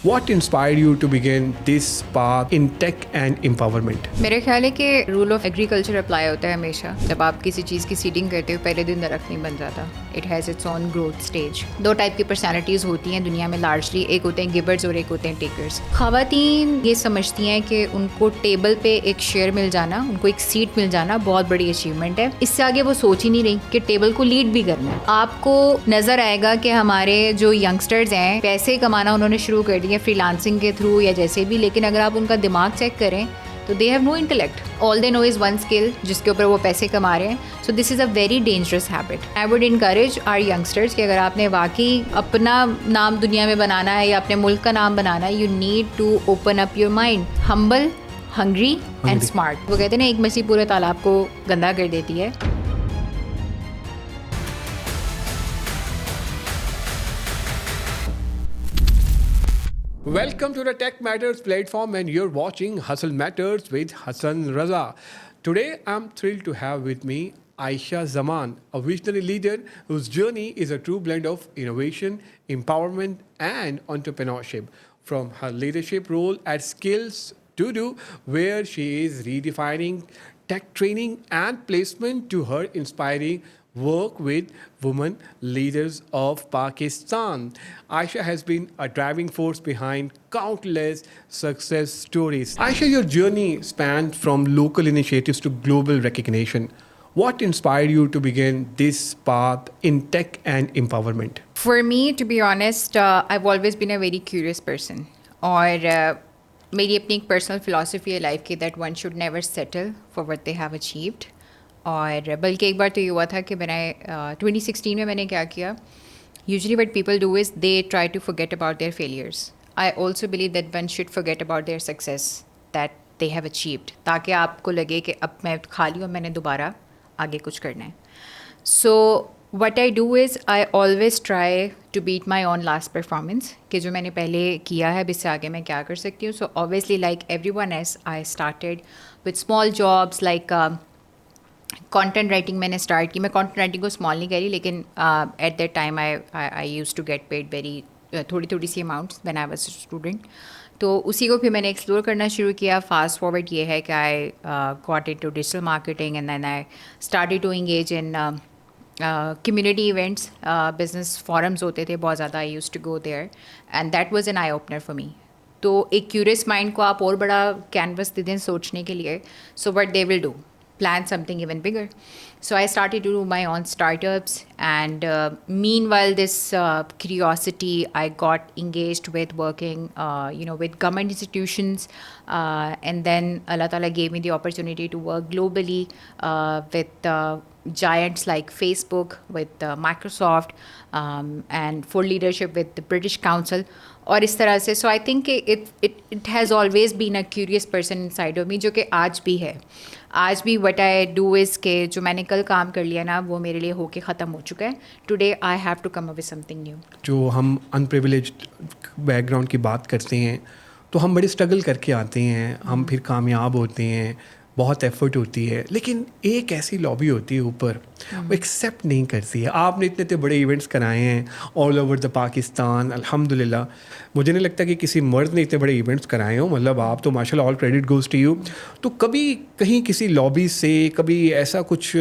What inspired you to begin this path in tech and empowerment? میرے خیال ہے کہ رول آف ایگریکلچر اپلائی ہوتا ہے ہمیشہ. جب آپ کسی چیز کی سیڈنگ کرتے ہو پہلے دن درخت نہیں بن جاتا. It has its own growth stage. دو ٹائپ کی پرسنالٹیز ہوتی ہیں دنیا میں لارجلی, ایک ہوتے ہیں گیورز اور ایک ہوتے ہیں ٹیکرز. خواتین یہ سمجھتی ہیں کہ ان کو ٹیبل پہ ایک شیئر مل جانا, ان کو ایک سیٹ مل جانا بہت بڑی اچیومنٹ ہے. اس سے آگے وہ سوچ ہی نہیں رہی کہ ٹیبل کو لیڈ بھی کرنا ہے. آپ کو نظر آئے گا کہ ہمارے جو ینگسٹرز ہیں پیسے کمانا انہوں نے شروع کر دیا فری لانسنگ کے تھرو یا جیسے بھی, لیکن اگر آپ ان کا دماغ چیک کریں تو they have no intellect. All they know is one skill جس کے اوپر وہ پیسے کما رہے ہیں. So this is a very dangerous habit. I would encourage our youngsters کہ اگر آپ نے واقعی اپنا نام دنیا میں بنانا ہے یا اپنے ملک کا نام بنانا ہے, you need to open up your mind. Humble, hungry and smart. وہ کہتے ہیں نا ایک مچھلی پورے تالاب کو گندا کر دیتی ہے. Welcome to the Tech Matters platform and you're watching Hustle Matters with Hassan Raza. Today I'm thrilled to have with me Aisha Zaman, a visionary leader whose journey is a true blend of innovation, empowerment and entrepreneurship. From her leadership role at Skills to do, where she is redefining tech training and placement, to her inspiring work with women leaders of Pakistan. Aisha has been a driving force behind countless success stories. Aisha, your journey spanned from local initiatives to global recognition. What inspired you to begin this path in tech and empowerment? For me, to be honest, I've always been a very curious person. اور میری اپنی ایک personal philosophy ہے life کی that one should never settle for what they have achieved. اور بلکہ ایک بار تو یہ ہوا تھا کہ میں نے 2016 میں نے کیا کیا, usually what people do is they try to forget about their failures. I also believe that one should forget about their success that they have achieved, تاکہ آپ کو لگے کہ اب میں خالی ہوں, میں نے دوبارہ آگے کچھ کرنا ہے. So what I do is I always try to beat my own last performance, کہ جو میں نے پہلے کیا ہے اب اس سے آگے میں کیا کر سکتی ہوں. So obviously like every one S I started with small jobs like content writing میں نے اسٹارٹ کی. میں کانٹینٹ رائٹنگ کو اسمال نہیں کہہ رہی, لیکن at that time I used to get paid very تھوڑی سی amounts when I was a student. تو اسی کو پھر میں نے ایکسپلور کرنا شروع کیا. فاسٹ فارورڈ یہ ہے کہ I got into digital marketing and then I started to engage in community events. Business forums ہوتے تھے بہت زیادہ, I used to go there and that was an eye opener for me. تو ایک curious mind کو آپ اور بڑا کینوس دے دیں سوچنے کے لیے, so what they will do, plan something even bigger. So I started to do my own startups, and meanwhile this curiosity, I got engaged with working with government institutions, and then Allah Ta'ala gave me the opportunity to work globally with giants like Facebook, with Microsoft, and for leadership with the British Council. اور اس طرح سے so I think it has always been a curious person inside of me, جو کہ آج بھی ہے. آج بھی وٹ آئی ڈو از کہ جو میں نے کل کام کر لیا نا وہ میرے لیے ہو کے ختم ہو چکا ہے. Today I have to come up with something new. جو ہم ان پریویلیجڈ بیک گراؤنڈ کی بات کرتے ہیں تو ہم بڑے اسٹرگل کر کے آتے ہیں, ہم پھر کامیاب ہوتے ہیں, بہت ایفرٹ ہوتی ہے, لیکن ایک ایسی لابی ہوتی ہے اوپر وہ ایکسیپٹ نہیں کرتی ہے. آپ نے اتنے بڑے ایونٹس کرائے ہیں آل اوور دا پاکستان, الحمد للہ. مجھے نہیں لگتا کہ کسی مرد نے اتنے بڑے ایونٹس کرائے ہوں, مطلب آپ تو ماشاء اللہ all credit goes to you. تو کبھی کہیں کسی لابی سے کبھی ایسا کچھ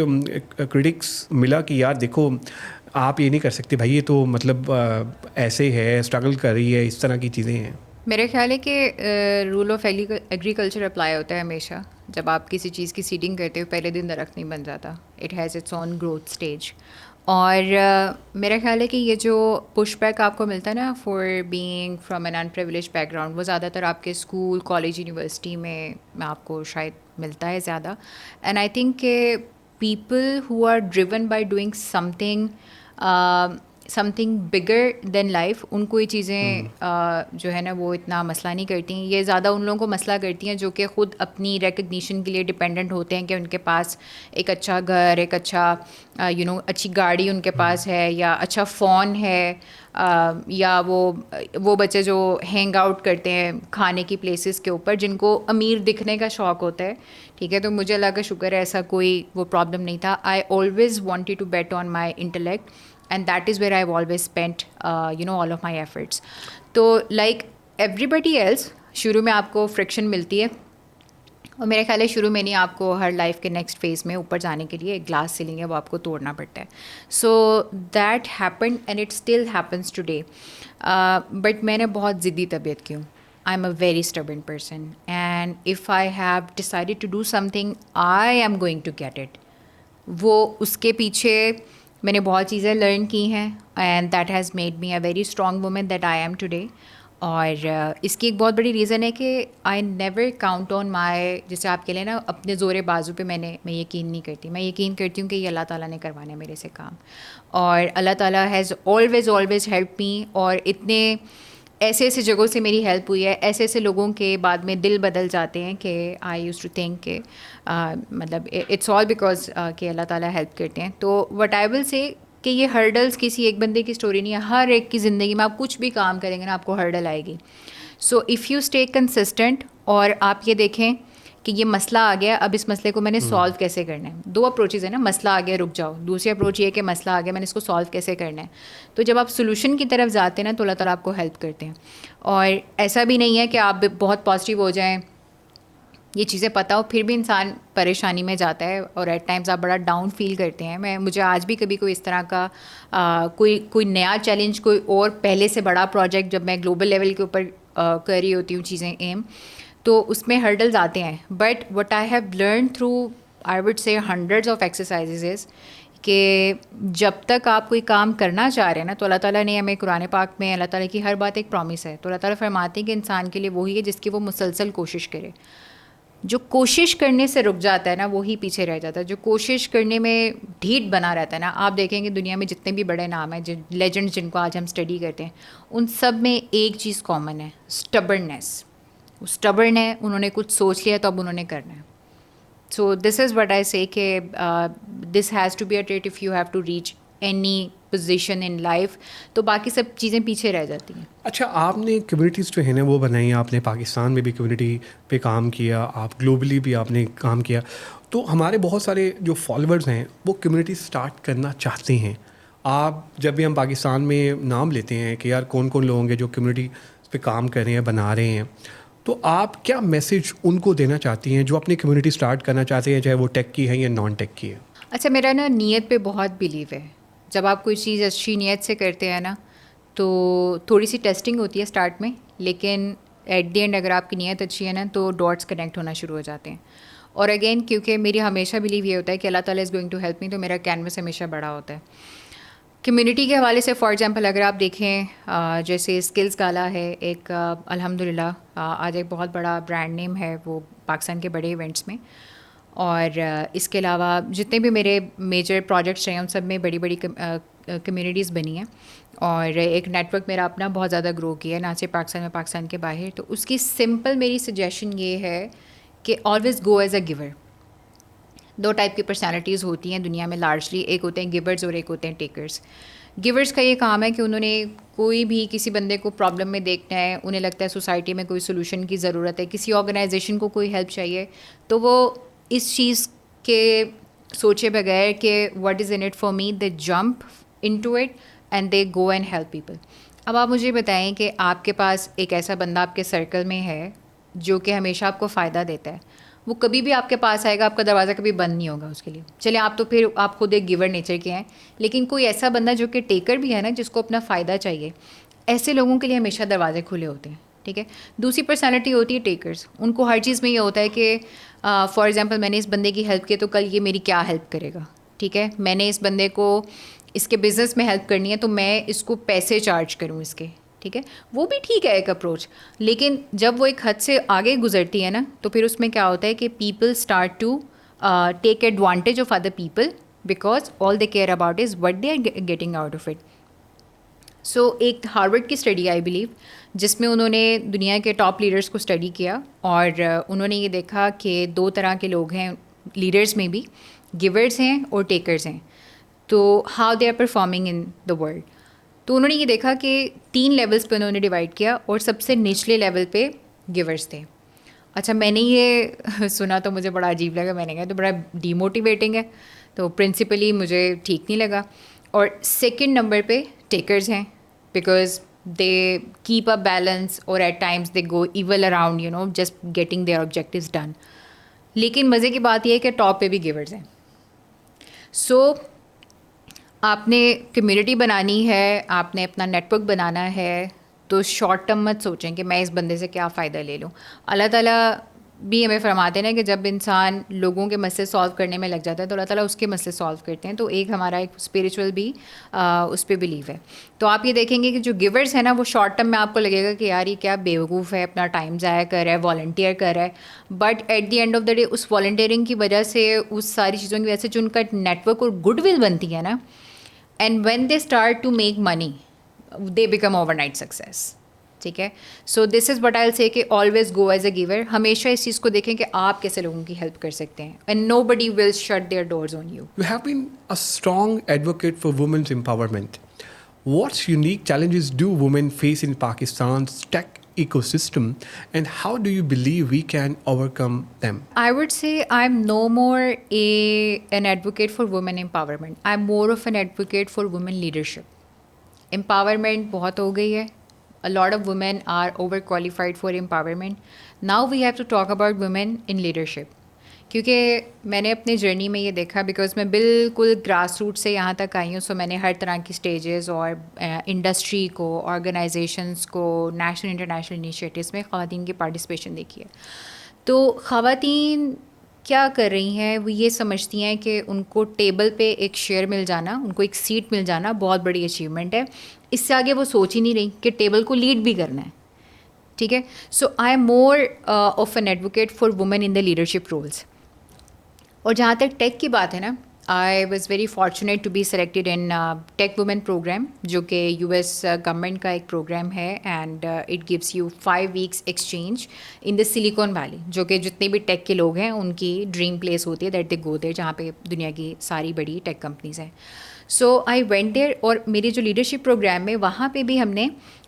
کریٹکس ملا کہ یار دیکھو آپ یہ نہیں کر سکتے بھائی, یہ تو مطلب ایسے ہے, اسٹرگل کر رہی ہے, اس طرح کی چیزیں ہیں؟ میرے خیال ہے کہ رول آف ایگریکلچر اپلائی ہوتا ہے ہمیشہ. جب آپ کسی چیز کی سیڈنگ کرتے ہو پہلے دن درخت نہیں بن جاتا. It has its own growth stage. اور میرا خیال ہے کہ یہ جو پش بیک آپ کو ملتا ہے نا for being from an in privilege back ground, وہ زیادہ تر آپ کے اسکول, کالج, یونیورسٹی میں آپ کو شاید ملتا ہے زیادہ. اینڈ آئی تھنک کہ people who are driven by doing something bigger than life, ان کو یہ چیزیں جو ہے نا وہ اتنا مسئلہ نہیں کرتی ہیں. یہ زیادہ ان لوگوں کو مسئلہ کرتی ہیں جو کہ خود اپنی ریکگنیشن کے لیے ڈپینڈنٹ ہوتے ہیں کہ ان کے پاس ایک اچھا گھر, ایک اچھا اچھی گاڑی ان کے پاس ہے, یا اچھا فون ہے, یا وہ بچے جو ہینگ آؤٹ کرتے ہیں کھانے کی پلیسز کے اوپر, جن کو امیر دکھنے کا شوق ہوتا ہے. ٹھیک ہے, تو مجھے اللہ کا شکر ہے ایسا کوئی وہ پرابلم نہیں تھا. I always wanted to bet on my intellect, and that is where I've always spent all of my efforts. So like everybody else شروع میں آپ کو فرکشن ملتی ہے, اور میرے خیال ہے شروع میں نہیں, آپ کو ہر لائف کے نیکسٹ فیز میں اوپر جانے کے لیے ایک گلاس سیلنگ ہے وہ آپ کو توڑنا پڑتا ہے. So that happened and it still happens today. But میں نے بہت ضدی طبیعت کی ہوں. I am a very stubborn person, and if I have decided to do something I am going to get it. وہ اس کے پیچھے میں نے بہت چیزیں لرن کی ہیں, and that has made me a very strong woman that I am today. اور اس کی ایک بہت بڑی ریزن ہے کہ آئی نیور کاؤنٹ آن مائی, جیسے آپ کے لیے نا اپنے زور بازو پہ میں یقین نہیں کرتی. میں یقین کرتی ہوں کہ یہ اللہ تعالیٰ نے کروانا ہے میرے سے کام, اور اللہ تعالیٰ ہیز آلویز ہیلپ می. اور اتنے ایسے ایسے جگہوں سے میری ہیلپ ہوئی ہے, ایسے ایسے لوگوں کے بعد میں دل بدل جاتے ہیں کہ آئی یوز ٹو تھنک کہ مطلب اٹس آل بیکاز کہ اللہ تعالیٰ ہیلپ کرتے ہیں. تو وٹ آئی ول سے کہ یہ ہرڈلس کسی ایک بندے کی اسٹوری نہیں ہے, ہر ایک کی زندگی میں آپ کچھ بھی کام کریں گے نا آپ کو ہرڈل آئے گی. So if you stay consistent, اور آپ یہ دیکھیں کہ یہ مسئلہ آ گیا, اب اس مسئلے کو میں نے سالو کیسے کرنا ہے. دو اپروچز ہیں نا, مسئلہ آ گیا رک جاؤ, دوسری اپروچ یہ ہے کہ مسئلہ آ گیا میں نے اس کو سالو کیسے کرنا ہے. تو جب آپ سولوشن کی طرف جاتے ہیں نا تو اللہ تعالیٰ آپ کو ہیلپ کرتے ہیں. اور ایسا بھی نہیں ہے کہ آپ بہت پازیٹیو ہو جائیں, یہ چیزیں پتہ ہو پھر بھی انسان پریشانی میں جاتا ہے, اور ایٹ ٹائمز آپ بڑا ڈاؤن فیل کرتے ہیں. مجھے آج بھی کبھی کوئی اس طرح کا کوئی نیا چیلنج, کوئی اور پہلے سے بڑا پروجیکٹ جب میں گلوبل لیول کے اوپر کر رہی ہوتی ہوں چیزیں ایم, تو اس میں ہرڈلز آتے ہیں. But what I have learn through I would say hundreds of exercises کہ جب تک آپ کوئی کام کرنا چاہ رہے ہیں نا, تو اللہ تعالیٰ نے ہمیں قرآن پاک میں اللہ تعالیٰ کی ہر بات ایک پرومس ہے. تو اللہ تعالیٰ فرماتے ہیں کہ انسان کے لیے وہی ہے جس کی وہ مسلسل کوشش کرے. جو کوشش کرنے سے رک جاتا ہے نا وہی پیچھے رہ جاتا ہے. جو کوشش کرنے میں ڈھیٹ بنا رہتا ہے نا, آپ دیکھیں گے دنیا میں جتنے بھی بڑے نام ہیں, لیجنڈس جن کو آج ہم اسٹڈی کرتے ہیں, ان سب میں ایک چیز کامن ہے, اسٹبرنیس. وہ اسٹبرن ہے, انہوں نے کچھ سوچ لیا تو اب انہوں نے کرنا ہے. سو this is what I say کہ this has to be a trait if you have to reach any position in life, تو باقی سب چیزیں پیچھے رہ جاتی ہیں. اچھا, آپ نے کمیونٹیز جو ہیں نا وہ بنائی, آپ نے پاکستان میں بھی کمیونٹی پہ کام کیا, آپ گلوبلی بھی آپ نے کام کیا. تو ہمارے بہت سارے جو فالوورز ہیں وہ کمیونٹی اسٹارٹ کرنا چاہتے ہیں. آپ جب بھی ہم پاکستان میں نام لیتے ہیں کہ یار کون کون لوگ ہوں گے جو کمیونٹی پہ کام کر رہے ہیں, بنا رہے ہیں, تو آپ کیا میسج ان کو دینا چاہتی ہیں جو اپنی کمیونٹی اسٹارٹ کرنا چاہتے ہیں, چاہے وہ ٹیک کی ہے یا نان ٹیک کی ہے؟ اچھا, میرا نا نیت پہ بہت بلیو ہے. جب آپ کوئی چیز اچھی نیت سے کرتے ہیں نا تو تھوڑی سی ٹیسٹنگ ہوتی ہے اسٹارٹ میں, لیکن ایٹ دی اینڈ اگر آپ کی نیت اچھی ہے نا تو ڈاٹس کنیکٹ ہونا شروع ہو جاتے ہیں. اور اگین کیونکہ میری ہمیشہ بلیو یہ ہوتا ہے کہ اللہ تعالیٰ is going to help me, تو میرا کینوس ہمیشہ بڑا ہوتا ہے. کمیونٹی کے حوالے سے فار ایگزامپل اگر آپ دیکھیں جیسے اسکلز گالا ہے ایک, الحمد للہ آج ایک بہت بڑا برانڈ نیم ہے وہ پاکستان کے بڑے ایونٹس میں. اور اس کے علاوہ جتنے بھی میرے میجر پروجیکٹس رہے ہیں ان سب میں بڑی بڑی کمیونٹیز بنی ہیں, اور ایک نیٹ ورک میرا اپنا بہت زیادہ گرو کیا ہے, نہ صرف پاکستان میں, پاکستان کے باہر. تو اس کی سمپل میری سجیشن یہ ہے کہ always go as a giver. دو ٹائپ کی پرسنالٹیز ہوتی ہیں دنیا میں لارجلی, ایک ہوتے ہیں گیورز اور ایک ہوتے ہیں ٹیکرز. گیورز کا یہ کام ہے کہ انہوں نے کوئی بھی کسی بندے کو پرابلم میں دیکھنا ہے, انہیں لگتا ہے سوسائٹی میں کوئی سولوشن کی ضرورت ہے, کسی آرگنائزیشن کو کوئی ہیلپ چاہیے, تو وہ اس چیز کے سوچے بغیر کہ what is in it for me, they jump into it and they go and help people. اب آپ مجھے بتائیں کہ آپ کے پاس ایک ایسا بندہ آپ کے سرکل میں ہے جو کہ ہمیشہ آپ کو فائدہ دیتا ہے, وہ کبھی بھی آپ کے پاس آئے گا, آپ کا دروازہ کبھی بند نہیں ہوگا اس کے لیے. چلے آپ تو پھر آپ خود ایک گیور نیچر کے ہیں, لیکن کوئی ایسا بندہ جو کہ ٹیکر بھی ہے نا, جس کو اپنا فائدہ چاہیے, ایسے لوگوں کے لیے ہمیشہ دروازے کھلے ہوتے ہیں. ٹھیک ہے. دوسری پرسنالٹی ہوتی ہے ٹیکرز. ان کو ہر چیز میں یہ ہوتا ہے کہ فار ایگزامپل میں نے اس بندے کی ہیلپ کی تو کل یہ میری کیا ہیلپ کرے گا. ٹھیک ہے, میں نے اس بندے کو اس کے بزنس میں ہیلپ کرنی ہے تو میں اس کو پیسے چارج کروں اس کے. ٹھیک ہے, وہ بھی ٹھیک ہے ایک اپروچ, لیکن جب وہ ایک حد سے آگے گزرتی ہے نا تو پھر اس میں کیا ہوتا ہے کہ people start to take advantage of other people because all they care about is what they are getting out of it. So ایک ہارورڈ کی اسٹڈی آئی بلیو جس میں انہوں نے دنیا کے ٹاپ لیڈرس کو اسٹڈی کیا, اور انہوں نے یہ دیکھا کہ دو طرح کے لوگ ہیں لیڈرس میں بھی, گیورس ہیں اور ٹیکرز ہیں. تو how they are performing in the world. تو انہوں نے یہ دیکھا کہ 3 لیولس پہ انہوں نے ڈیوائڈ کیا, اور سب سے نچلے لیول پہ گیورس تھے. اچھا, میں نے یہ سنا تو مجھے بڑا عجیب لگا, میں نے کہا تو بڑا ڈی موٹیویٹنگ ہے, تو پرنسپلی مجھے ٹھیک نہیں لگا. اور سیکنڈ نمبر پہ ٹیکرز ہیں, because they keep a balance, or at times they go evil around, just getting their objectives done. لیکن مزے کی بات یہ ہے کہ ٹاپ پہ بھی گیورز ہیں. سو آپ نے کمیونٹی بنانی ہے, آپ نے اپنا نیٹ ورک بنانا ہے, تو شارٹ ٹرم مت سوچیں کہ میں اس بندے سے کیا فائدہ لے لوں. اللہ تعالیٰ بھی ہمیں فرماتے ہیں کہ جب انسان لوگوں کے مسئلے سالو کرنے میں لگ جاتا ہے تو اللہ تعالیٰ اس کے مسئلے سالو کرتے ہیں. تو ایک ہمارا ایک اسپریچول بھی اس پہ بلیو ہے. تو آپ یہ دیکھیں گے کہ جو گیورس ہیں نا, وہ شارٹ ٹرم میں آپ کو لگے گا کہ یار یہ کیا بیوقوف ہے, اپنا ٹائم ضائع کر رہا ہے, والنٹیئر کر رہا ہے. But at the end of the day اس والنٹیئرنگ کی وجہ سے, اس ساری چیزوں کی وجہ سے جو ان کا نیٹ ورک اور گڈ ول بنتی ہے نا, and when they start to make money they become overnight success. ٹھیک ہے. سو دس از وٹ آئی ول سے کہ always go as a giver. ہمیشہ اس چیز کو دیکھیں کہ آپ کیسے لوگوں کی ہیلپ کر سکتے ہیں, and nobody will shut their doors on you. You have been a strong advocate for women's empowerment. What unique challenges do women face in Pakistan's tech ecosystem, and how do you believe we can overcome them? I would say I'm no more an advocate for women empowerment. I'm more of an advocate for women leadership. Empowerment بہت ہو گئی ہے. A lot of women are overqualified for empowerment. Now we have to talk about women in leadership. کیونکہ میں نے اپنے journey میں یہ دیکھا, بیکاز میں بالکل گراس روٹ سے یہاں تک آئی ہوں. سو میں نے ہر طرح کی اسٹیجز اور انڈسٹری کو, آرگنائزیشنس کو, نیشنل انٹرنیشنل انیشیٹوز میں خواتین کی پارٹیسپیشن دیکھی ہے. تو خواتین کیا کر رہی ہیں, وہ یہ سمجھتی ہیں کہ ان کو ٹیبل پہ ایک شیئر مل جانا, ان کو ایک سیٹ مل جانا بہت بڑی اچیومنٹ ہے. اس سے آگے وہ سوچ ہی نہیں رہی کہ ٹیبل کو لیڈ بھی کرنا ہے. ٹھیک ہے. So I am more of an advocate for women in the leadership roles. اور جہاں تک ٹیک کی بات ہے نا, I was very fortunate to be selected in tech women program, جو کہ یو ایس گورنمنٹ کا ایک پروگرام ہے, and it gives you 5 weeks exchange in the Silicon Valley, جو کہ جتنے بھی ٹیک کے لوگ ہیں ان کی ڈریم پلیس ہوتی ہے, دیٹ دے گو دیر, جہاں پہ دنیا کی ساری بڑی ٹیک کمپنیز ہیں. سو آئی وینٹ دیر, اور میری جو لیڈرشپ پروگرام میں وہاں پہ بھی ہم نے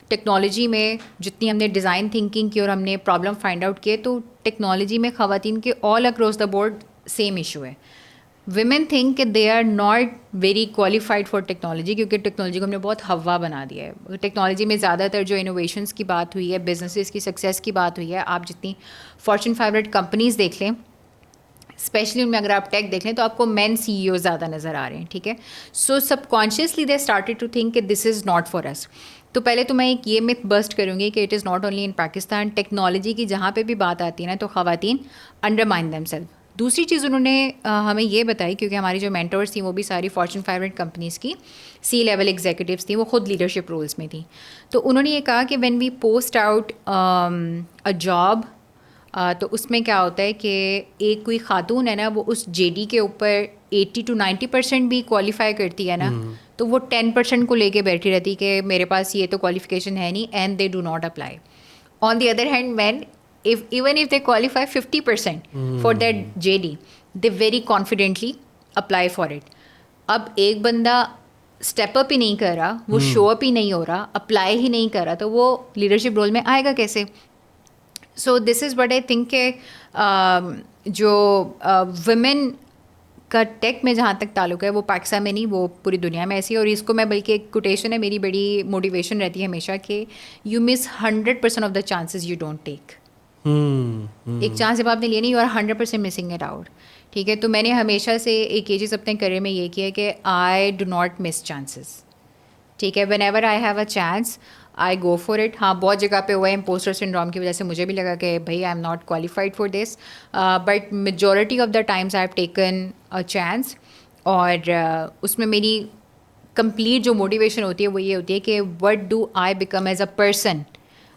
ٹیکنالوجی میں جتنی ہم نے ڈیزائن تھنکنگ کی اور ہم نے پرابلم فائنڈ آؤٹ کیے, تو ٹیکنالوجی میں خواتین کے all across the board same issue ہے. ویمن تھنک کہ they are not very qualified for technology, کیونکہ ٹیکنالوجی کو ہم نے بہت ہوا بنا دیا ہے. ٹیکنالوجی میں زیادہ تر جو انوویشنس کی بات ہوئی ہے, بزنسز کی سکسیز کی بات ہوئی ہے, آپ جتنی فارچون 500 کمپنیز دیکھ لیں, اسپیشلی ان میں اگر آپ ٹیک دیکھ لیں, تو آپ کو مین سی ای او زیادہ نظر آ رہے ہیں. ٹھیک ہے. So subconsciously they started to think کہ دس از ناٹ فار اس. تو پہلے تو میں ایک یہ متھ بسٹ کروں گی کہ it is not only in Pakistan. Technology کی جہاں پہ بھی بات آتی ہے نا, تو خواتین انڈرمائن دیم سیلف. دوسری چیز انہوں نے ہمیں یہ بتائی, کیونکہ ہماری جو مینٹورس تھیں وہ بھی ساری فارچون 500 کمپنیز کی سی لیول ایگزیکٹوس تھیں, وہ خود لیڈرشپ رولس میں تھیں. تو انہوں نے یہ کہا کہ when we post out a job, تو اس میں کیا ہوتا ہے کہ ایک کوئی خاتون ہے نا, وہ اس جے ڈی کے اوپر 80 to 90% بھی کوالیفائی کرتی ہے نا, تو وہ 10% کو لے کے بیٹھی رہتی کہ میرے پاس یہ تو کوالیفیکیشن ہے نہیں, and they do not apply. On the other hand men, even if they qualify 50% for that JD, they very confidently apply for it. اب ایک بندہ اسٹیپ اپ ہی نہیں کر رہا, وہ شو اپ ہی نہیں ہو رہا, اپلائی ہی نہیں کر رہا, تو وہ لیڈرشپ رول میں آئے گا کیسے؟ سو this is what I think کہ جو ویمن کا ٹیک میں جہاں تک تعلق ہے, وہ پاکستان میں نہیں, وہ پوری دنیا میں ایسی ہے. اور اس کو میں بلکہ ایک کوٹیشن ہے میری, بڑی موٹیویشن رہتی ہے ہمیشہ کہ you miss 100% of the chances you don't take. ایک چانس جب آپ نے لیا نہیں, you are 100% missing it out. ٹھیک ہے. تو میں نے ہمیشہ سے ایک یہ چیز اپنے کریئر میں یہ کیا کہ I do not miss chances. ٹھیک ہے. When ever I have a chance I go for it. ہاں, بہت جگہ پہ ہوا ہے امپوسٹر سنڈروم کی وجہ سے مجھے بھی لگا کہ بھائی I am not qualified for this, but majority of the times I have taken a chance. اور اس میں میری کمپلیٹ جو موٹیویشن ہوتی ہے وہ یہ ہوتی ہے کہ what do I become as a person,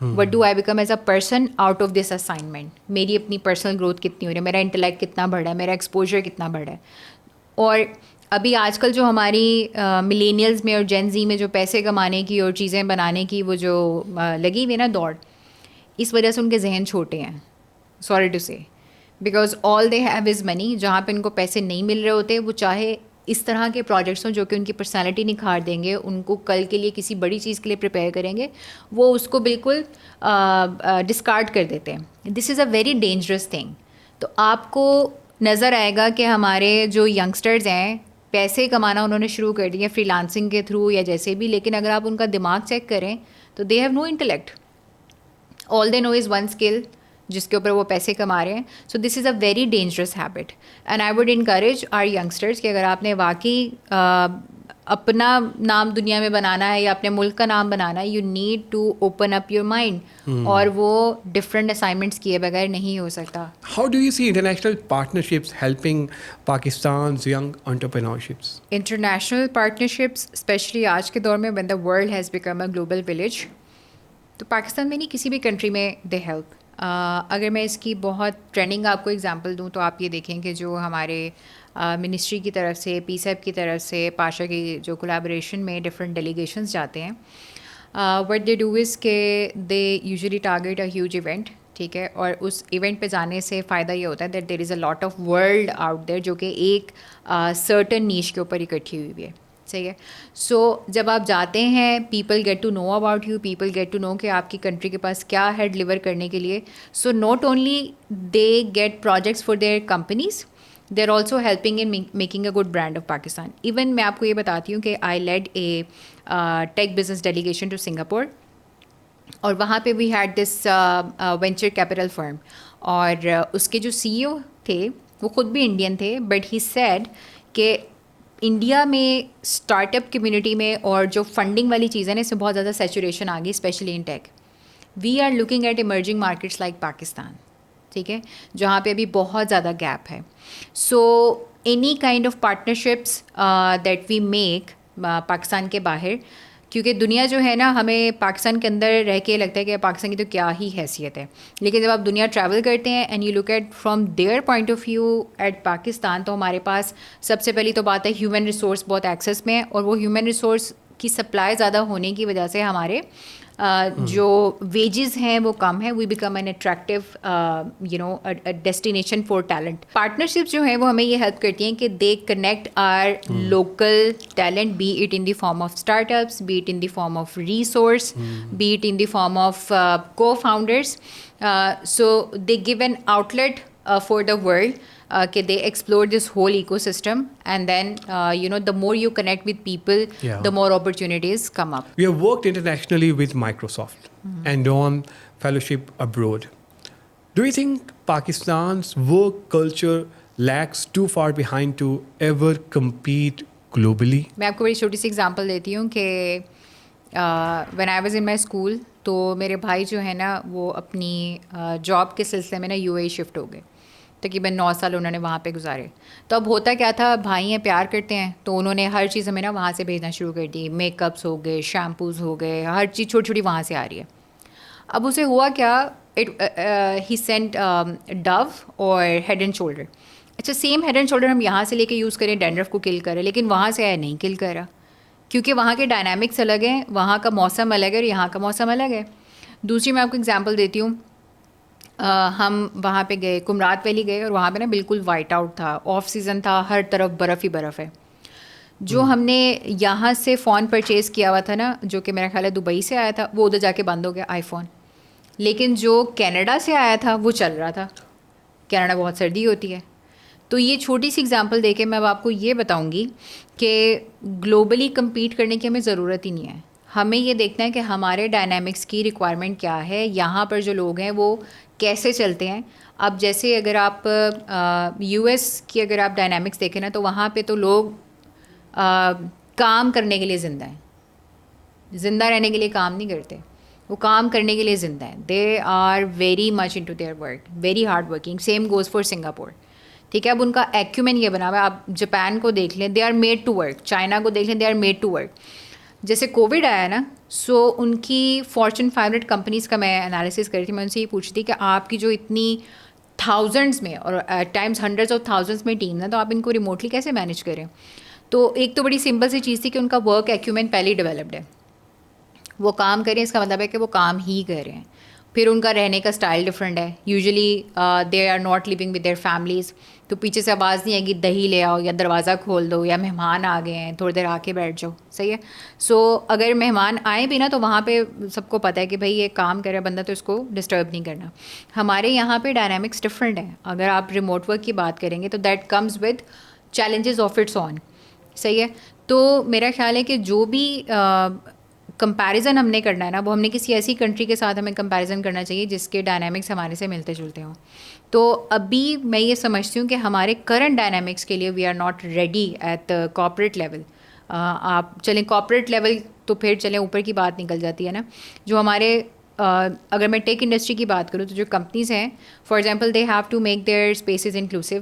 what do I become as a person out of this assignment. میری اپنی پرسنل گروتھ کتنی ہو رہی ہے, میرا انٹلیکٹ کتنا بڑھا ہے, میرا ایکسپوجر کتنا بڑھا ہے. اور ابھی آج کل جو ہماری ملینیلز میں اور جین زی میں جو پیسے کمانے کی اور چیزیں بنانے کی وہ جو لگی ہوئی نا دوڑ, اس وجہ سے ان کے ذہن چھوٹے ہیں, سوری ٹو سے, بیکاز آل دے ہیو از منی. جہاں پہ ان کو پیسے نہیں مل رہے ہوتے, وہ چاہے اس طرح کے پروجیکٹس ہوں جو کہ ان کی پرسنالٹی نکھار دیں گے, ان کو کل کے لیے کسی بڑی چیز کے لیے پریپیئر کریں گے, وہ اس کو بالکل ڈسکارڈ کر دیتے ہیں. دس is a very dangerous thing. تو آپ کو نظر آئے گا کہ ہمارے جو ینگسٹرز ہیں, پیسے کمانا انہوں نے شروع کر دیا فری لانسنگ کے تھرو یا جیسے بھی, لیکن اگر آپ ان کا دماغ چیک کریں تو they have no intellect, all they know is one skill جس کے اوپر وہ پیسے کما رہے ہیں. So this is a very dangerous habit and I would encourage our youngsters کہ اگر آپ نے واقعی اپنا نام دنیا میں بنانا ہے یا اپنے ملک کا نام بنانا ہے, you need to open up your mind, اور وہ ڈفرینٹ اسائنمنٹس کیے بغیر نہیں ہو سکتا. How do you see international partnerships helping Pakistan's young entrepreneurships? International partnerships especially آج کے دور میں when the world has become a global village, تو پاکستان میں نہیں کسی بھی کنٹری میں دے ہیلپ. اگر میں اس کی بہت ٹرینڈنگ آپ کو اگزامپل دوں تو آپ یہ دیکھیں کہ جو ہمارے منسٹری کی طرف سے, پی سیپ کی طرف سے, پاشا کی جو کولیبریشن میں ڈفرینٹ ڈیلیگیشنز جاتے ہیں, وٹ دے ڈو از کہ they usually target a huge event, ٹھیک ہے, اور اس ایونٹ پہ جانے سے فائدہ یہ ہوتا ہے that there is a lot of world out there جو کہ ایک سرٹن نیش کے اوپر اکٹھی ہوئی ہوئی ہے, صحیح ہے. سو جب آپ جاتے ہیں, people get to know about you, people get to know کہ آپ کی کنٹری کے پاس کیا ہے ڈلیور کرنے کے لیے. So not only they get projects for their companies, they are also helping in making a good brand of Pakistan. Even میں آپ کو یہ بتاتی ہوں کہ I lead a tech business delegation to Singapore, اور وہاں پہ we had this venture capital firm, اور اس کے جو سی او تھے وہ خود بھی انڈین تھے, بٹ ہی سیڈ کہ انڈیا میں اسٹارٹ اپ کمیونٹی میں اور جو فنڈنگ والی چیزیں نا اس میں بہت زیادہ سیچوریشن آ گئی, especially in tech. We are looking at emerging markets like Pakistan, ٹھیک ہے, جہاں پہ ابھی بہت زیادہ گیپ ہے. So any kind of partnerships that we make Pakistan کے باہر, کیونکہ دنیا جو ہے نا ہمیں پاکستان کے اندر رہ کے لگتا ہے کہ پاکستان کی تو کیا ہی حیثیت ہے, لیکن جب آپ دنیا ٹریول کرتے ہیں and you look at from their point of view at Pakistan, تو ہمارے پاس سب سے پہلی تو بات ہے ہیومن ریسورس بہت ایکسیس میں ہے, اور وہ ہیومن ریسورس کی سپلائی زیادہ ہونے کی وجہ سے ہمارے جو ویجز ہیں وہ کم ہے. We become an attractive destination for talent. Partnerships جو ہیں وہ ہمیں یہ ہیلپ کرتی ہیں کہ they connect our local talent, be it in the form of startups, be it in the form of resource, be it in the form of cofounders. So they give an outlet for the world, کہ they explore this whole ecosystem, and then the more you connect with people, the more opportunities come up. We have worked internationally with Microsoft and on fellowship abroad. Do you think Pakistan's work culture lags too far behind to ever compete globally? میں آپ کو بڑی چھوٹی سی example دیتی ہوں کہ when I was in my school, تو میرے بھائی جو ہے نا وہ اپنی جاب کے سلسلے میں نا یو اے شفٹ ہو گئے, تقریباً 9 سال انہوں نے وہاں پہ گزارے. تو اب ہوتا کیا تھا, بھائی ہیں پیار کرتے ہیں, تو انہوں نے ہر چیز ہمیں نا وہاں سے بھیجنا شروع کر دی. میک اپس ہو گئے, شیمپوز ہو گئے, ہر چیز چھوٹی چھوٹی وہاں سے آ رہی ہے. اب اسے ہوا کیا, ہی سینٹ ڈو اور ہیڈ اینڈ شولڈر. اچھا, سیم ہیڈ اینڈ شولڈر ہم یہاں سے لے کے یوز کریں, ڈینڈرف کو کل کریں, لیکن وہاں سے آیا نہیں کل کرا, کیونکہ وہاں کے ڈائنامکس الگ ہیں, وہاں کا موسم الگ ہے اور یہاں کا موسم الگ ہے. دوسری میں آپ کو ایگزامپل دیتی ہوں, ہم وہاں پہ گئے, کمرات ویلی گئے, اور وہاں پہ نا بالکل وائٹ آؤٹ تھا, آف سیزن تھا, ہر طرف برف ہی برف ہے. جو ہم نے یہاں سے فون پرچیز کیا ہوا تھا نا, جو کہ میرا خیال ہے دبئی سے آیا تھا, وہ ادھر جا کے بند ہو گیا آئی فون. لیکن جو کینیڈا سے آیا تھا وہ چل رہا تھا. کینیڈا بہت سردی ہوتی ہے. تو یہ چھوٹی سی ایگزامپل دے کے میں اب آپ کو یہ بتاؤں گی کہ گلوبلی کمپیٹ کرنے کی ہمیں ضرورت ہی نہیں ہے. ہمیں یہ دیکھنا ہے کہ ہمارے ڈائنامکس کی ریکوائرمنٹ کیا ہے, یہاں پر جو لوگ ہیں وہ کیسے چلتے ہیں. اب جیسے اگر آپ یو ایس کی اگر آپ ڈائنامکس دیکھیں نا, تو وہاں پہ تو لوگ کام کرنے کے لیے زندہ ہیں, زندہ رہنے کے لیے کام نہیں کرتے, وہ کام کرنے کے لیے زندہ ہیں. They are very much into their work, very hard working. Same goes for Singapore, ٹھیک ہے. اب ان کا ایکیومین یہ بنا ہوا ہے. آپ جاپان کو دیکھ لیں, they are made to work. China کو دیکھ لیں, they are made to work. جیسے کووڈ آیا نا, سو ان کی فارچون 500 کمپنیز کا میں انالیسس کری تھی. میں ان سے یہ پوچھی تھی کہ آپ کی جو اتنی تھاؤزنڈس میں اور at times hundreds of thousands میں ٹیم ہے, تو آپ ان کو ریموٹلی کیسے مینیج کریں. تو ایک تو بڑی سمپل سی چیز تھی کہ ان کا ورک ایکیومین پہلے ہی ڈیولپڈ ہے. وہ کام کریں, اس کا مطلب ہے کہ وہ کام ہی کر رہے ہیں. پھر ان کا رہنے کا اسٹائل ڈفرینٹ ہے. Usually they are not living with their families, تو پیچھے سے آواز نہیں آئے گی دہی لے آؤ یا دروازہ کھول دو یا مہمان آ گئے ہیں تھوڑی دیر آ کے بیٹھ جاؤ, صحیح ہے. سو اگر مہمان آئیں بھی نا, تو وہاں پہ سب کو پتہ ہے کہ بھائی یہ کام کرے بندہ, تو اس کو ڈسٹرب نہیں کرنا. ہمارے یہاں پہ ڈائنامکس ڈفرینٹ ہیں. اگر آپ ریموٹ ورک کی بات کریں گے تو that comes with challenges of its own, صحیح ہے. تو میرا خیال ہے کہ جو بھی کمپیریزن ہم نے کرنا ہے نا، وہ ہم نے کسی ایسی کنٹری کے ساتھ ہمیں کمپیریزن کرنا چاہیے جس کے ڈائنامکس ہمارے سے ملتے جلتے ہوں. تو ابھی میں یہ سمجھتی ہوں کہ ہمارے کرنٹ ڈائنامکس کے لیے we are not ready at corporate level. آپ چلیں کارپوریٹ لیول تو پھر چلیں اوپر کی بات نکل جاتی ہے نا. جو ہمارے اگر میں ٹیک انڈسٹری کی بات کروں تو جو کمپنیز ہیں for example they have to make their spaces inclusive.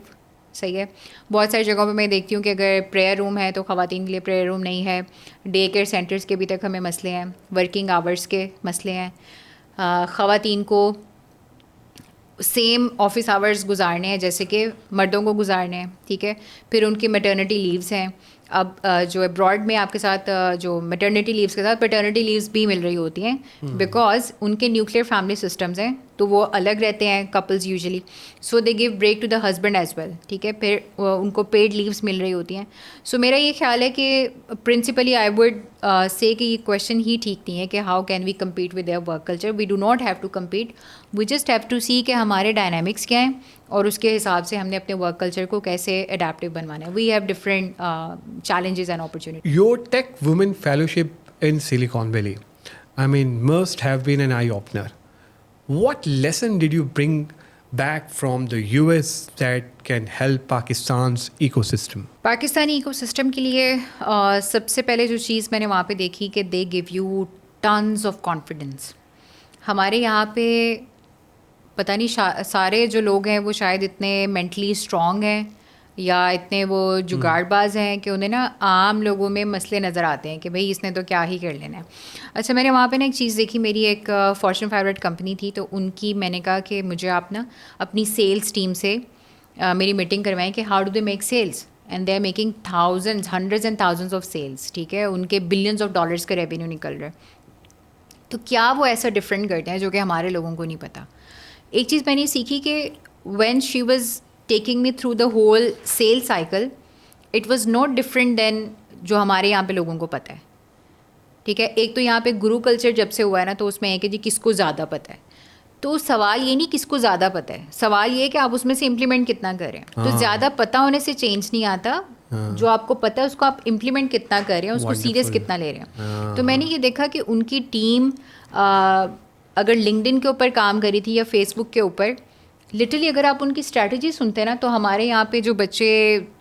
صحیح ہے. بہت ساری جگہوں پہ میں دیکھتی ہوں کہ اگر پریئر روم ہے تو خواتین کے لیے پریئر روم نہیں ہے. ڈے کیئر سینٹرز کے بھی تک ہمیں مسئلے ہیں. ورکنگ آورس کے مسئلے ہیں. خواتین کو سیم آفس آورس گزارنے ہیں جیسے کہ مردوں کو گزارنے ہیں. ٹھیک ہے. پھر ان کی میٹرنٹی لیوز ہیں. اب جو ابراڈ میں آپ کے ساتھ جو میٹرنٹی لیوز کے ساتھ پیٹرنٹی لیوز بھی مل رہی ہوتی ہیں بیکاز ان کے نیوکلیئر فیملی سسٹمز ہیں تو وہ الگ رہتے ہیں couples usually. So they give break to the husband as well. ٹھیک ہے. پھر ان کو پیڈ لیوز مل رہی ہوتی ہیں. سو میرا یہ خیال ہے کہ پرنسپلی آئی وڈ سے کہ یہ کویشچن ہی ٹھیک نہیں ہے کہ how can we compete with their work culture. We do not have to compete, we just have to see کہ ہمارے ڈائنامکس کیا ہیں اور اس کے حساب سے ہم نے اپنے ورک کلچر کو کیسے اڈیپٹیو بنوانا ہے. We have different challenges and opportunities. Your Tech Women Fellowship in Silicon Valley, I mean, must have been an eye-opener. What lesson did you bring back from the US that can help Pakistan's ecosystem? Pakistani ecosystem کے لیے سب سے پہلے جو چیز میں نے وہاں پہ دیکھی کہ they give you tons of confidence. ہمارے یہاں پہ پتہ نہیں سارے جو لوگ ہیں وہ شاید اتنے مینٹلی اسٹرانگ ہیں یا اتنے وہ جگاڑ باز ہیں کہ انہیں نا عام لوگوں میں مسئلے نظر آتے ہیں کہ بھائی اس نے تو کیا ہی کر لینا ہے. اچھا میں نے وہاں پہ نا ایک چیز دیکھی, میری ایک فارچون 500 کمپنی تھی تو ان کی میں نے کہا کہ مجھے آپ نا اپنی سیلس ٹیم سے میری میٹنگ کروائیں کہ how do they make sales, and they are making thousands hundreds and thousands of sales. ٹھیک ہے. ان کے بلینس آف ڈالرس کا ریونیو نکل رہا ہے. تو کیا وہ ایسا ڈفرینٹ کرتے ہیں جو کہ ہمارے لوگوں کو نہیں پتہ. ایک چیز میں نے سیکھی کہ when she was taking me through the whole sale cycle it was not different than جو ہمارے یہاں پہ لوگوں کو پتہ ہے. ٹھیک ہے. ایک تو یہاں پہ گرو کلچر جب سے ہوا ہے نا تو اس میں ہے کہ جی کس کو زیادہ پتہ ہے. تو سوال یہ نہیں کس کو زیادہ پتہ ہے, سوال یہ ہے کہ آپ اس میں سے امپلیمنٹ کتنا کریں. تو زیادہ پتہ ہونے سے چینج نہیں آتا, جو آپ کو پتہ ہے اس کو آپ امپلیمنٹ کتنا کر رہے ہیں, اس کو سیریس کتنا لے رہے ہیں. تو میں نے یہ دیکھا کہ ان کی ٹیم اگر لنکڈن کے اوپر کام کری تھی یا فیس بک کے اوپر, لٹرلی اگر آپ ان کی اسٹریٹجی سنتے ہیں نا تو ہمارے یہاں پہ جو بچے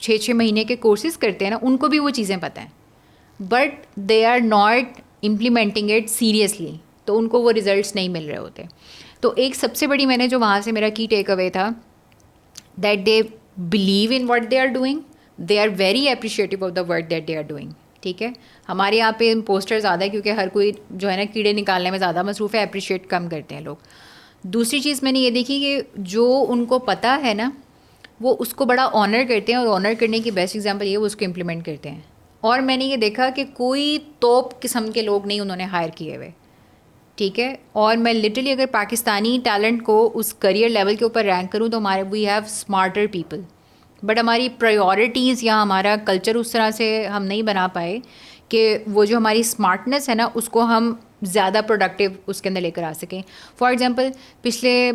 6 مہینے کے کورسز کرتے ہیں نا ان کو بھی وہ چیزیں پتہ ہیں but they are not implementing it seriously, تو ان کو وہ ریزلٹس نہیں مل رہے ہوتے. تو ایک سب سے بڑی میں نے جو وہاں سے میرا کی ٹیک اوے تھا that they believe in what they are doing, they are very appreciative of the work that they are doing. ٹھیک ہے. ہمارے یہاں پہ پوسٹر زیادہ ہے کیونکہ ہر کوئی جو ہے نا کیڑے نکالنے میں زیادہ مصروف ہے, اپریشیٹ کم کرتے ہیں لوگ. دوسری چیز میں نے یہ دیکھی کہ جو ان کو پتہ ہے نا وہ اس کو بڑا آنر کرتے ہیں, اور آنر کرنے کی بیسٹ ایگزامپل یہ وہ اس کو امپلیمنٹ کرتے ہیں. اور میں نے یہ دیکھا کہ کوئی توپ قسم کے لوگ نہیں انہوں نے ہائر کیے ہوئے. ٹھیک ہے. اور میں لٹرلی اگر پاکستانی ٹیلنٹ کو اس کریئر لیول کے اوپر رینک کروں تو ہمارے we have smarter people, but ہماری پرائیورٹیز یا ہمارا کلچر اس طرح سے ہم نہیں بنا پائے کہ وہ جو ہماری اسمارٹنیس ہے نا اس کو ہم زیادہ پروڈکٹیو اس کے اندر لے کر آ سکیں. فار ایگزامپل پچھلے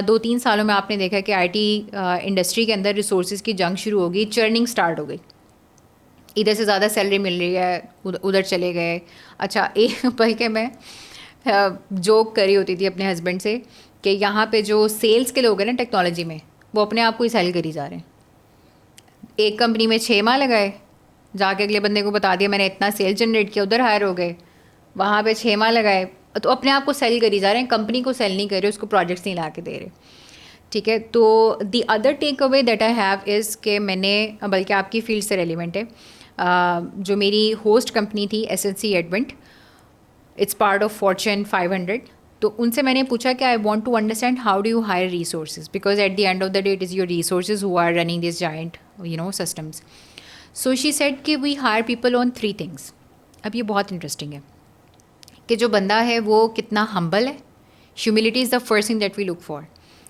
2-3 سالوں میں آپ نے دیکھا کہ آئی ٹی انڈسٹری کے اندر ریسورسز کی جنگ شروع ہو گئی, چرننگ اسٹارٹ ہو گئی. ادھر سے زیادہ سیلری مل رہی ہے, ادھر چلے گئے. اچھا ایک بلکہ میں جوک کری ہوتی تھی اپنے ہسبینڈ سے کہ یہاں پہ جو سیلس کے لوگ ہیں نا ٹیکنالوجی میں وہ اپنے آپ کو ہی سیل کری جا رہے ہیں. ایک کمپنی میں 6 ماہ لگائے, جا کے اگلے بندے کو بتا دیا میں نے اتنا سیل جنریٹ کیا, ادھر ہائر ہو گئے, وہاں پہ 6 ماہ لگائے, تو اپنے آپ کو سیل کری جا رہے ہیں, کمپنی کو سیل نہیں کر رہے, اس کو پروجیکٹس نہیں لا کے دے رہے. ٹھیک ہے. تو the other takeaway that I have is کہ میں نے, بلکہ آپ کی فیلڈ سے ریلیونٹ ہے, جو میری ہوسٹ کمپنی تھی S L C Advent, it's part of Fortune 500, تو ان سے میں نے پوچھا کہ I want to understand how do you hire resources, because at the end of the day it is your resources who are running these giant systems. So she said کہ we hire people on 3 things. اب یہ بہت interesting ہے کہ جو بندہ ہے وہ کتنا ہمبل ہے. Humility is the first thing that we look for.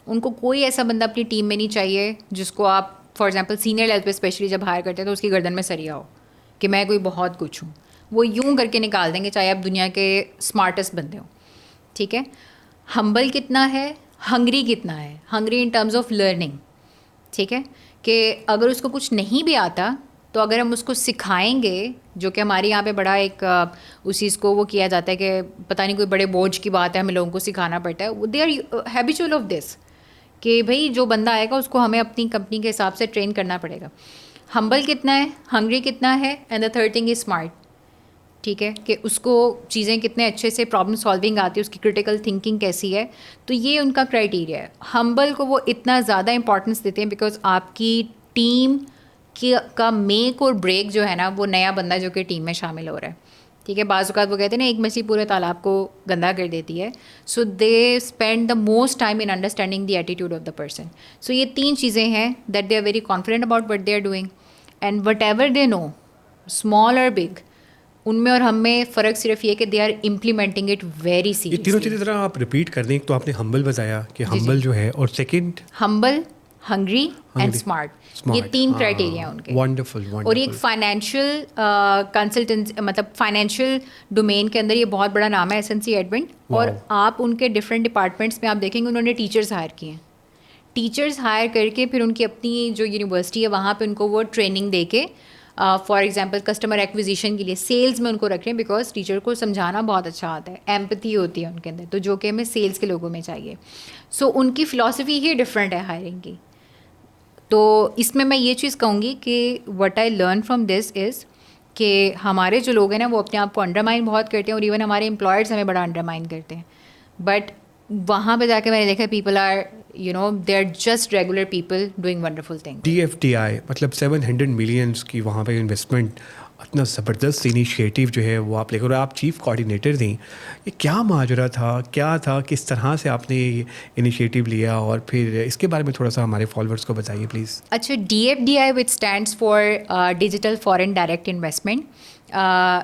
ان کو کوئی ایسا بندہ اپنی ٹیم میں نہیں چاہیے جس کو آپ فار ایگزامپل سینئر لیول پہ اسپیشلی جب ہائر کرتے ہیں تو اس کی گردن میں سریا ہو کہ میں کوئی بہت کچھ ہوں. وہ یوں کر کے نکال دیں گے چاہے آپ دنیا کے اسمارٹسٹ بندے ہوں. ٹھیک ہے. ہمبل کتنا ہے, ہنگری کتنا ہے, hungry in terms of learning. ٹھیک ہے. کہ اگر اس کو کچھ نہیں بھی آتا تو اگر ہم اس کو سکھائیں گے, جو کہ ہمارے یہاں پہ بڑا ایک اس چیز کو وہ کیا جاتا ہے کہ پتہ نہیں کوئی بڑے بوجھ کی بات ہے, ہمیں لوگوں کو سکھانا پڑتا ہے, they are habitual of this کہ بھائی جو بندہ آئے گا اس کو ہمیں اپنی کمپنی کے حساب سے ٹرین کرنا پڑے گا. ہمبل کتنا ہے, ہنگری کتنا ہے, and the third thing is smart. ٹھیک ہے, کہ اس کو چیزیں کتنے اچھے سے پرابلم سالونگ آتی ہے, اس کی کرٹیکل تھنکنگ کیسی ہے, تو یہ ان کا کرائٹیریا ہے. ہمبل کو وہ اتنا زیادہ امپورٹنس دیتے ہیں بیکاز آپ کی ٹیم کا میک اور بریک جو ہے نا وہ نیا بندہ جو کہ ٹیم میں شامل ہو رہا ہے. ٹھیک ہے, بعض اوقات وہ کہتے ہیں نا ایک مچھلی پورے تالاب کو گندا کر دیتی ہے. So they spend the most time in understanding the attitude of the person. So یہ 3 چیزیں ہیں that they are very confident about what they are doing, and whatever they know small or big, ان میں اور ہم میں فرق صرف یہ کہ they are implementing it very seriously. یہ تینوں چیزیں ذرا آپ ریپیٹ کر دیں. ایک تو آپ نے ہمبل بتایا کہ ہمبل جو ہے, اور second humble, hungry and smart. یہ 3 کرائٹیریا ہیں ان کے. ونڈرفل. اور ایک فائنینشیل کنسلٹنسی, مطلب فائنینشیل ڈومین کے اندر یہ بہت بڑا نام ہے ایسنسی ایڈونٹ. اور آپ ان کے ڈفرینٹ ڈپارٹمنٹس میں آپ دیکھیں گے انہوں نے ٹیچرز ہائر کیے ہیں. ٹیچرز ہائر کر کے پھر ان کی اپنی جو یونیورسٹی ہے وہاں پہ ان کو وہ ٹریننگ دے کے, فار ایگزامپل کسٹمر ایکویزیشن کے لیے سیلز میں ان کو رکھ رہے ہیں, بیکاز ٹیچر کو سمجھانا بہت اچھا آتا ہے, ایمپتھی ہوتی ہے ان کے اندر, تو جو کہ ہمیں سیلز کے لوگوں میں چاہیے. سو ان کی فلاسفی ہی ڈفرینٹ ہے ہائرنگ کی. تو اس میں یہ چیز کہوں گی کہ what I learn from this is کہ ہمارے جو لوگ ہیں نا وہ اپنے آپ کو انڈرمائن بہت کرتے ہیں, اور ایون ہمارے امپلائرز ہمیں بڑا انڈرمائن کرتے ہیں. بٹ وہاں پہ جا کے میں نے دیکھا people are they are just regular people doing wonderful thing. DFDI مطلب 700 ملینس کی وہاں پہ انویسٹمنٹ, اتنا زبردست انیشیٹو جو ہے وہ آپ لے کر, اور آپ چیف کوآرڈینیٹر تھیں. یہ کیا ماجرا تھا, کیا تھا, کس طرح سے آپ نے یہ انیشیٹو لیا, اور پھر اس کے بارے میں تھوڑا سا ہمارے فالوورس کو بتائیے پلیز. اچھا, DFDI which stands for digital foreign direct investment.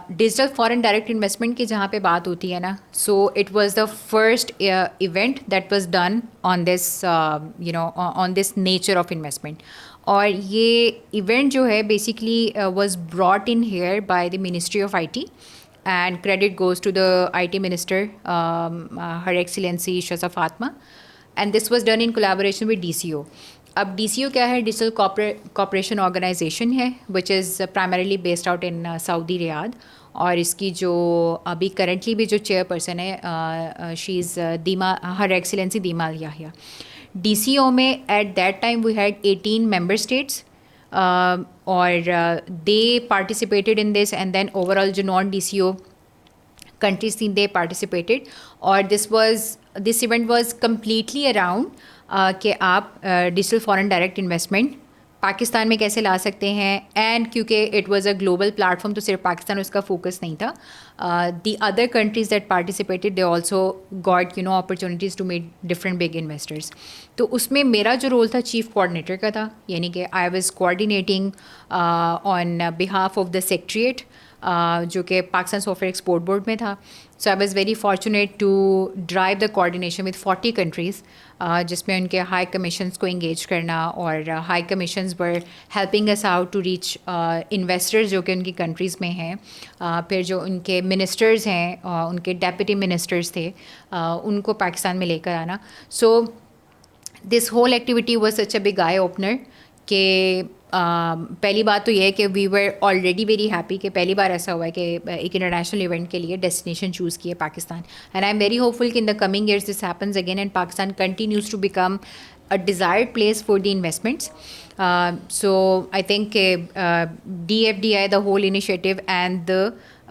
Digital foreign direct investment کی جہاں پہ بات ہوتی ہے نا, so it was the first event that was done on this on this nature of investment. اور یہ ایونٹ جو ہے basically was brought in here by the ministry of IT, and credit goes to the IT minister her excellency Shah Fatima, and this was done in collaboration with DCO. اب DCO کیا ہے, digital cooperation organization ہے which is primarily based out in Saudi Riyadh. اور اس کی جو ابھی currently بھی جو چیئر پرسن ہے شی از دیما, her Excellency Dima Yahya. DCO میں at that time we had 18 member states, اور they participated in this, and then overall جو نان DCO کنٹریز تھیں دے پارٹیسپیٹیڈ. اور this event was completely around کہ آپ digital foreign direct investment Pakistan میں کیسے لا سکتے ہیں. اینڈ کیونکہ it was a global platform تو صرف پاکستان اس کا فوکس نہیں تھا, the other countries that participated they also got opportunities to meet different big investors. تو اس میں میرا جو رول تھا چیف کوآرڈینیٹر کا تھا, یعنی کہ I was coordinating on behalf of the secretariat جو کہ Pakistan software export board میں تھا. So I was very fortunate to drive the coordination with 40 countries, جس میں ان کے ہائی کمیشنز کو انگیج کرنا, اور high commissions were helping us out to reach investors جو کہ ان کی کنٹریز میں ہیں. پھر جو ان کے منسٹرز ہیں, ان کے ڈیپٹی منسٹرز تھے, ان کو پاکستان میں لے کر آنا. So this whole activity was such a big eye opener کہ پہلی بات تو یہ ہے کہ we were already very happy کہ پہلی بار ایسا ہوا ہے کہ ایک انٹرنیشنل ایونٹ کے لیے ڈیسٹینیشن چوز کی ہے Pakistan. And I am very hopeful کہ in the coming years this happens again, and Pakistan continues to become a desired place for the investments. So I think DFDI, the whole initiative, and the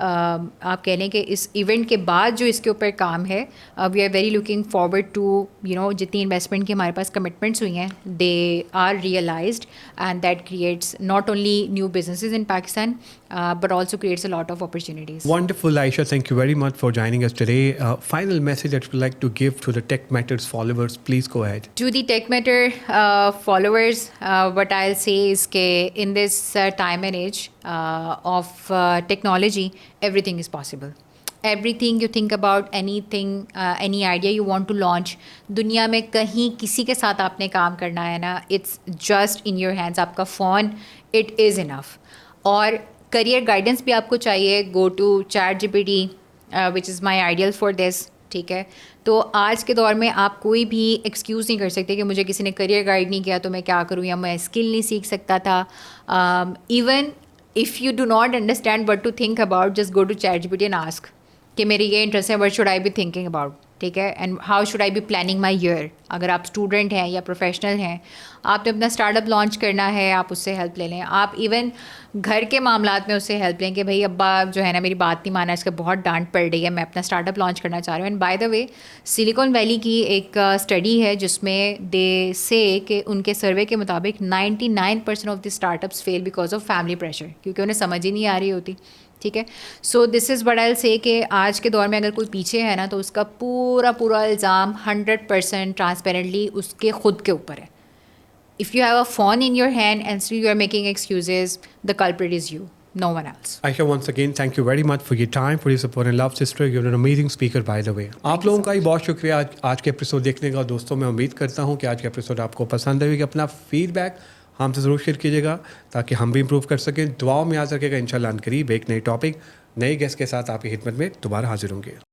آپ کہہ لیں کہ اس event کے بعد جو اس کے اوپر کام ہے, we are very looking forward to جتنی انویسٹمنٹ کی ہمارے پاس کمٹمنٹس ہوئی ہیں they are realized, and that creates not only new businesses in Pakistan but also creates a lot of opportunities. Wonderful, Aisha. Thank you very much for joining us today. Final message that you'd like to give to the Tech Matters followers, please go ahead. To the Tech Matter followers, what I'll say is that in this time and age of technology, everything is possible. Everything you think about, anything, any idea you want to launch, دنیا میں کہیں کسی کے ساتھ آپ نے کام کرنا ہے نا, it's just in your hands. آپ کا فون, it is enough. اور کریئر گائیڈنس بھی آپ کو چاہیے, go to ChatGPT which is my ideal for this. ٹھیک ہے, تو آج کے دور میں آپ کوئی بھی ایکسکیوز نہیں کر سکتے کہ مجھے کسی نے کریئر گائیڈ نہیں کیا تو میں کیا کروں, یا میں اسکل نہیں سیکھ سکتا تھا. Even if you do not understand what to think about, just go to ChatGPT and ask کہ میرے یہ انٹرسٹ ہے, what should I be thinking about, ٹھیک ہے, and how should I be planning my year. اگر آپ student ہیں یا پروفیشنل ہیں, آپ نے اپنا اسٹارٹ اپ لانچ کرنا ہے, آپ اس سے ہیلپ لے لیں. آپ ایون گھر کے معاملات میں اس سے ہیلپ لیں کہ بھائی ابا جو ہے نا میری بات نہیں مانا, اس کا بہت ڈانٹ پڑ رہی ہے, میں اپنا اسٹارٹ اپ لانچ کرنا چاہ رہا ہوں. And by the way Silicon Valley کی ایک اسٹڈی ہے جس میں دے سے کہ ان کے سروے کے مطابق 99% of the startups fail because of family pressure, کیونکہ انہیں سمجھ ہی نہیں آ رہی ہوتی. ٹھیک ہے, سو دس از وٹ آئی ول سے کہ آج کے دور میں اگر کوئی پیچھے ہے نا تو اس کا پورا الزام 100% ٹرانسپیرنٹلی اس کے خود کے اوپر ہے. If you have a phone in your hand and still you are making excuses, the culprit is you, no one else. Aisha, once again, thank you very much for your time, for your support and love, sister. You're an amazing speaker, by the way. آپ لوگوں کا ہی بہت شکریہ آج کے episode دیکھنے کا. دوستوں, میں امید کرتا ہوں کہ آج کا ایپیسوڈ آپ کو پسند آئے گا. اپنا فیڈ بیک ہم سے ضرور شیئر کیجیے گا تاکہ ہم بھی امپروو کر سکیں. دعاؤں میں یاد رکھے گا, انشاءاللہ عنقریب ایک نئی ٹاپک, نئے گیسٹ کے ساتھ آپ کی خدمت میں دوبارہ حاضر ہوں گے.